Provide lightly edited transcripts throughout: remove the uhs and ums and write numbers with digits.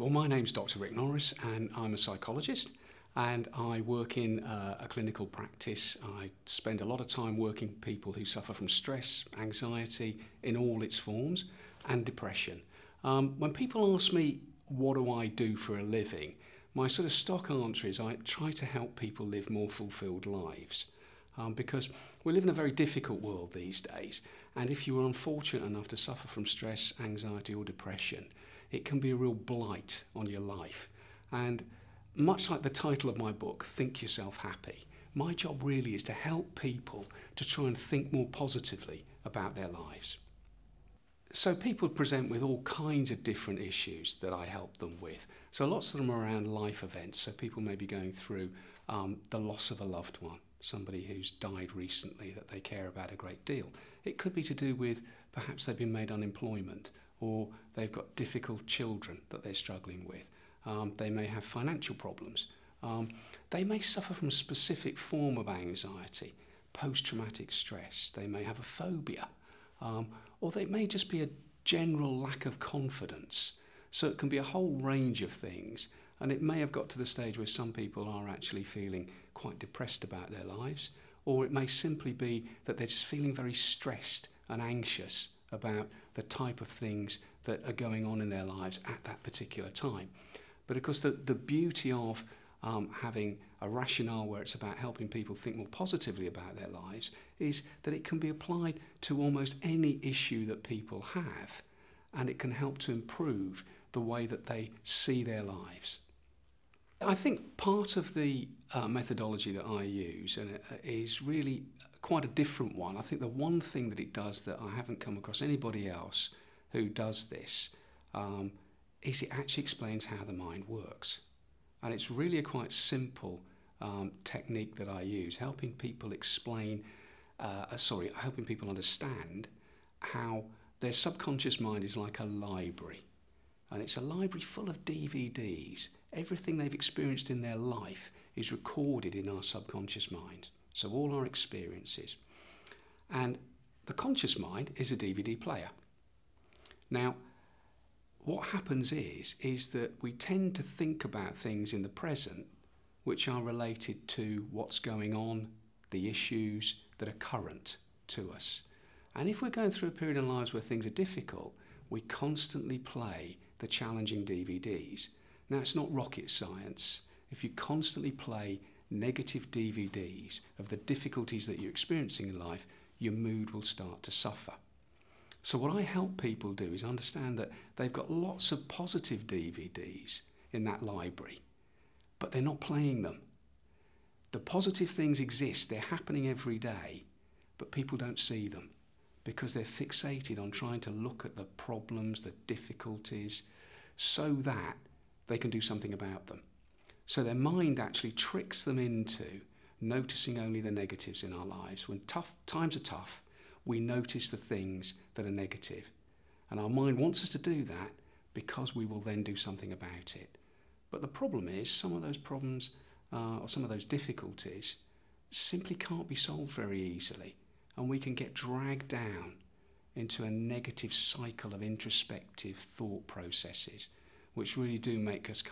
Well, my name's Dr. Rick Norris and I'm a psychologist, and I work in a clinical practice. I spend a lot of time working with people who suffer from stress, anxiety in all its forms, and depression. When people ask me, what do I do for a living? My sort of stock answer is I try to help people live more fulfilled lives. Because we live in a very difficult world these days, and if you are unfortunate enough to suffer from stress, anxiety or depression, it can be a real blight on your life. And much like the title of my book, Think Yourself Happy, my job really is to help people to try and think more positively about their lives. So people present with all kinds of different issues that I help them with. So lots of them are around life events. So people may be going through the loss of a loved one, somebody who's died recently that they care about a great deal. It could be to do with perhaps they've been made unemployment, or they've got difficult children that they're struggling with. They may have financial problems. They may suffer from a specific form of anxiety, post-traumatic stress. They may have a phobia, or they may just be a general lack of confidence. So it can be a whole range of things, and it may have got to the stage where some people are actually feeling quite depressed about their lives, or it may simply be that they're just feeling very stressed and anxious about the type of things that are going on in their lives at that particular time. But of course the beauty of having a rationale where it's about helping people think more positively about their lives is that it can be applied to almost any issue that people have, and it can help to improve the way that they see their lives. I think part of the methodology that I use is really quite a different one. I think the one thing that it does that I haven't come across anybody else who does this is it actually explains how the mind works. And it's really a quite simple technique that I use, helping people helping people understand how their subconscious mind is like a library. And it's a library full of DVDs. Everything they've experienced in their life is recorded in our subconscious mind. So all our experiences. And the conscious mind is a DVD player. Now, what happens is that we tend to think about things in the present which are related to what's going on, the issues that are current to us. And if we're going through a period in our lives where things are difficult, we constantly play the challenging DVDs. Now, it's not rocket science. If you constantly play negative DVDs of the difficulties that you're experiencing in life, your mood will start to suffer. So what I help people do is understand that they've got lots of positive DVDs in that library, but they're not playing them. The positive things exist, they're happening every day, but people don't see them because they're fixated on trying to look at the problems, the difficulties, so that they can do something about them. So their mind actually tricks them into noticing only the negatives in our lives. When times are tough, we notice the things that are negative. And our mind wants us to do that because we will then do something about it. But the problem is some of those problems or some of those difficulties simply can't be solved very easily. And we can get dragged down into a negative cycle of introspective thought processes, which really do make us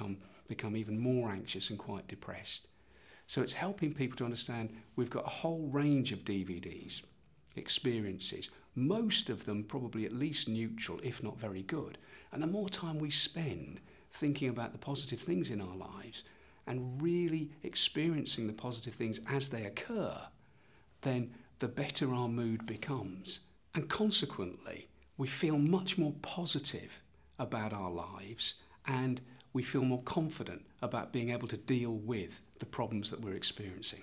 become even more anxious and quite depressed. So it's helping people to understand we've got a whole range of DVDs, experiences, most of them probably at least neutral, if not very good. And the more time we spend thinking about the positive things in our lives and really experiencing the positive things as they occur, then the better our mood becomes. And consequently, we feel much more positive about our lives, and we feel more confident about being able to deal with the problems that we're experiencing.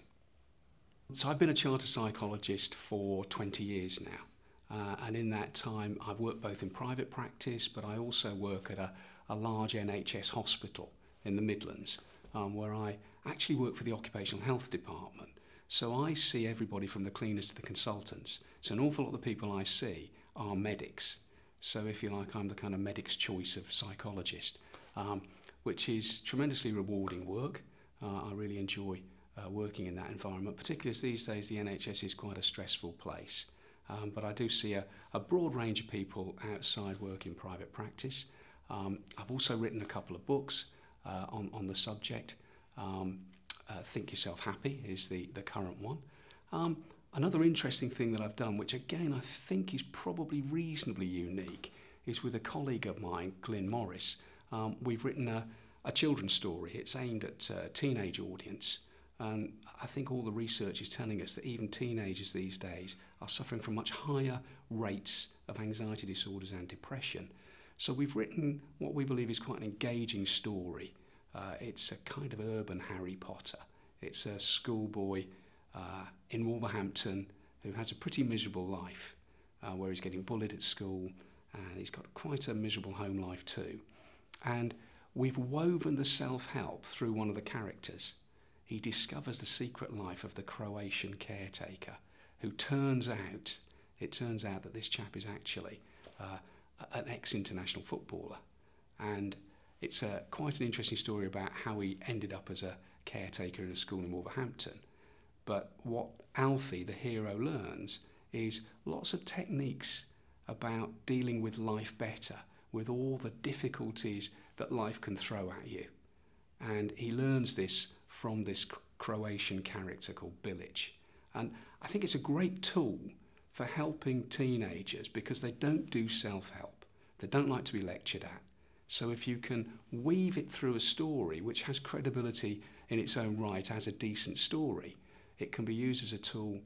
So I've been a Chartered Psychologist for 20 years now, and in that time I've worked both in private practice, but I also work at a large NHS hospital in the Midlands, where I actually work for the Occupational Health Department. So I see everybody from the cleaners to the consultants. So an awful lot of the people I see are medics. So if you like, I'm the kind of medic's choice of psychologist, which is tremendously rewarding work. I really enjoy working in that environment, particularly as these days the NHS is quite a stressful place. But I do see a broad range of people outside work in private practice. I've also written a couple of books on the subject. Think Yourself Happy is the current one. Another interesting thing that I've done, which again I think is probably reasonably unique, is with a colleague of mine, Rick Norris. We've written a children's story. It's aimed at a teenage audience. And I think all the research is telling us that even teenagers these days are suffering from much higher rates of anxiety disorders and depression. So we've written what we believe is quite an engaging story. It's a kind of urban Harry Potter. It's a schoolboy in Wolverhampton who has a pretty miserable life, where he's getting bullied at school, and he's got quite a miserable home life too. And we've woven the self-help through one of the characters. He discovers the secret life of the Croatian caretaker, who it turns out that this chap is actually an ex-international footballer. And it's quite an interesting story about how he ended up as a caretaker in a school in Wolverhampton. But what Alfie, the hero, learns is lots of techniques about dealing with life better, with all the difficulties that life can throw at you. And he learns this from this Croatian character called Bilic. And I think it's a great tool for helping teenagers because they don't do self-help. They don't like to be lectured at. So if you can weave it through a story which has credibility in its own right as a decent story, it can be used as a tool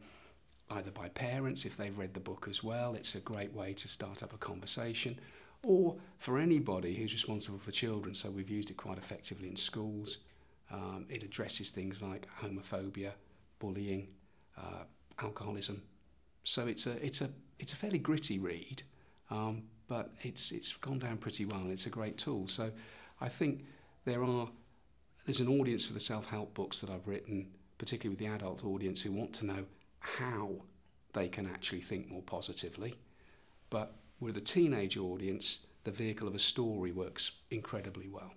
either by parents if they've read the book as well. It's a great way to start up a conversation, or for anybody who's responsible for children. So we've used it quite effectively in schools. It addresses things like homophobia, bullying, alcoholism. So it's a fairly gritty read, but it's gone down pretty well, and it's a great tool. So I think there's an audience for the self-help books that I've written, particularly with the adult audience who want to know how they can actually think more positively. But with the teenage audience, the vehicle of a story works incredibly well.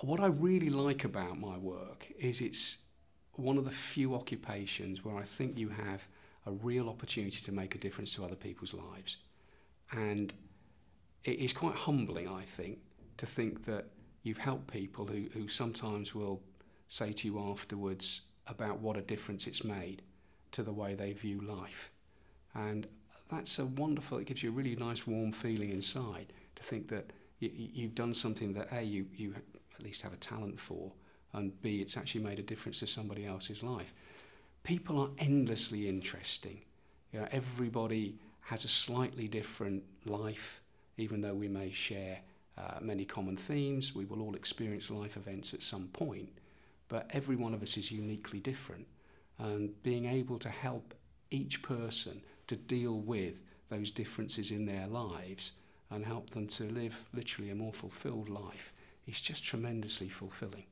What I really like about my work is it's one of the few occupations where I think you have a real opportunity to make a difference to other people's lives. And it is quite humbling, I think, to think that you've helped people who sometimes will say to you afterwards about what a difference it's made to the way they view life. And that's a wonderful, it gives you a really nice warm feeling inside to think that you've done something that A, you at least have a talent for, and B, it's actually made a difference to somebody else's life. People are endlessly interesting. You know, everybody has a slightly different life, even though we may share many common themes. We will all experience life events at some point, but every one of us is uniquely different. And being able to help each person to deal with those differences in their lives and help them to live literally a more fulfilled life is just tremendously fulfilling.